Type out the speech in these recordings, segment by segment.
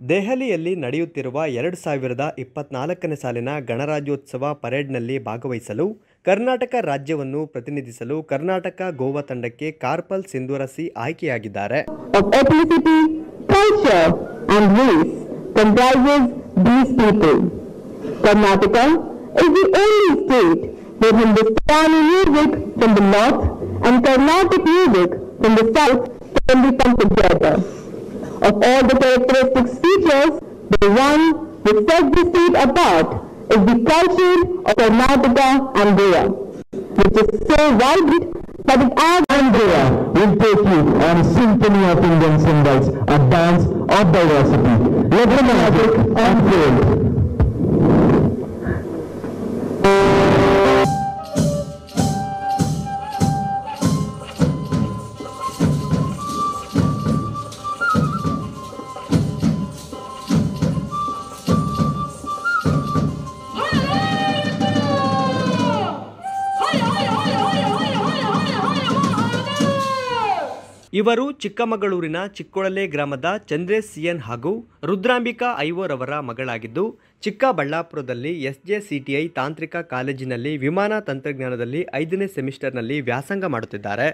ದೆಹಲಿಯಲ್ಲಿ ನಡೆಯುತ್ತಿರುವ 2024ನೇ ಸಾಲಿನ ಗಣರಾಜ್ಯೋತ್ಸವ ಪರೇಡ್ನಲ್ಲಿ ಭಾಗವಹಿಸಲು ಕರ್ನಾಟಕ ರಾಜ್ಯವನ್ನು ಪ್ರತಿನಿಧಿಸಲು ಕರ್ನಾಟಕ ಗೋವಾ ತಂಡಕ್ಕೆ ಕಾರ್ಪಲ್ ಸಿಂಧೂರಸಿ ಆಯ್ಕೆಯಾಗಿದ್ದಾರೆ. Ethnicity, culture and race comprises these people. Karnataka is the only state where Hindustani music from the north and Carnatic music from the south can be come together. Of all the characteristic features, the one which sets the state apart is the culture of Karnataka and Goa, which is so vibrant that it adds. And Goa will take you on a symphony of Indian symbols, a dance of diversity. Let the magic unfold. ಇವರು ಚಿಕ್ಕಮಗಳೂರಿನ ಚಿಕ್ಕೊಳಲೆ ಗ್ರಾಮದ Chandresh CN ಹಾಗೂ ರುದ್ರಾಂಬಿಕಾ ಐವೋರವರ ಮಗಳಾಗಿದ್ದು, ಚಿಕ್ಕಬಳ್ಳಾಪುರದಲ್ಲಿ SJCTI ತಾಂತ್ರಿಕ ಕಾಲೇಜಿನಲ್ಲಿ ವಿಮಾನ ತಂತ್ರಜ್ಞಾನದಲ್ಲಿ 5ನೇ ಸೆಮಿಸ್ಟರ್ನಲ್ಲಿ ವ್ಯಾಸಂಗ ಮಾಡುತ್ತಿದ್ದಾರೆ.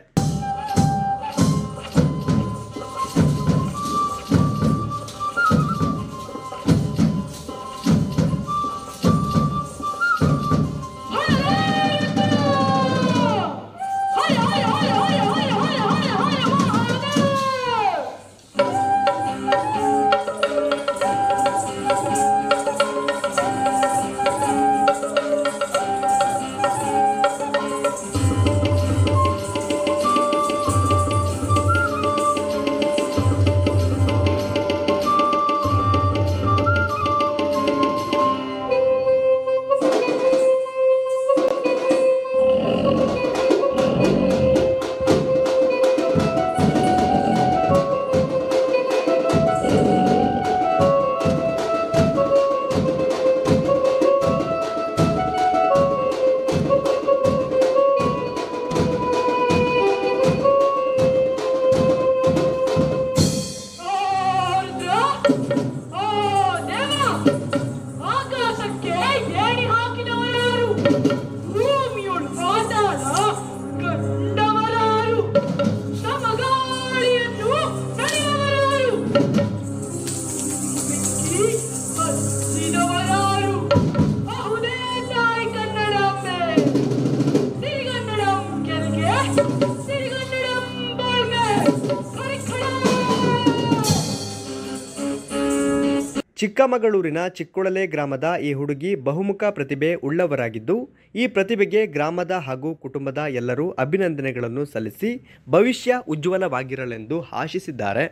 ಚಿಕ್ಕಮಗಳೂರಿನ ಚಿಕ್ಕೊಳಲೆ ಗ್ರಾಮದ ಈ ಹುಡುಗಿ ಬಹುಮುಖ ಪ್ರತಿಭೆ ಉಳ್ಳವರಾಗಿದ್ದು, ಈ ಪ್ರತಿಭೆಗೆ ಗ್ರಾಮದ ಹಾಗೂ ಕುಟುಂಬದ ಎಲ್ಲರೂ ಅಭಿನಂದನೆಗಳನ್ನು ಸಲ್ಲಿಸಿ ಭವಿಷ್ಯ ಉಜ್ವಲವಾಗಿರಲೆಂದು ಆಶಿಸಿದ್ದಾರೆ.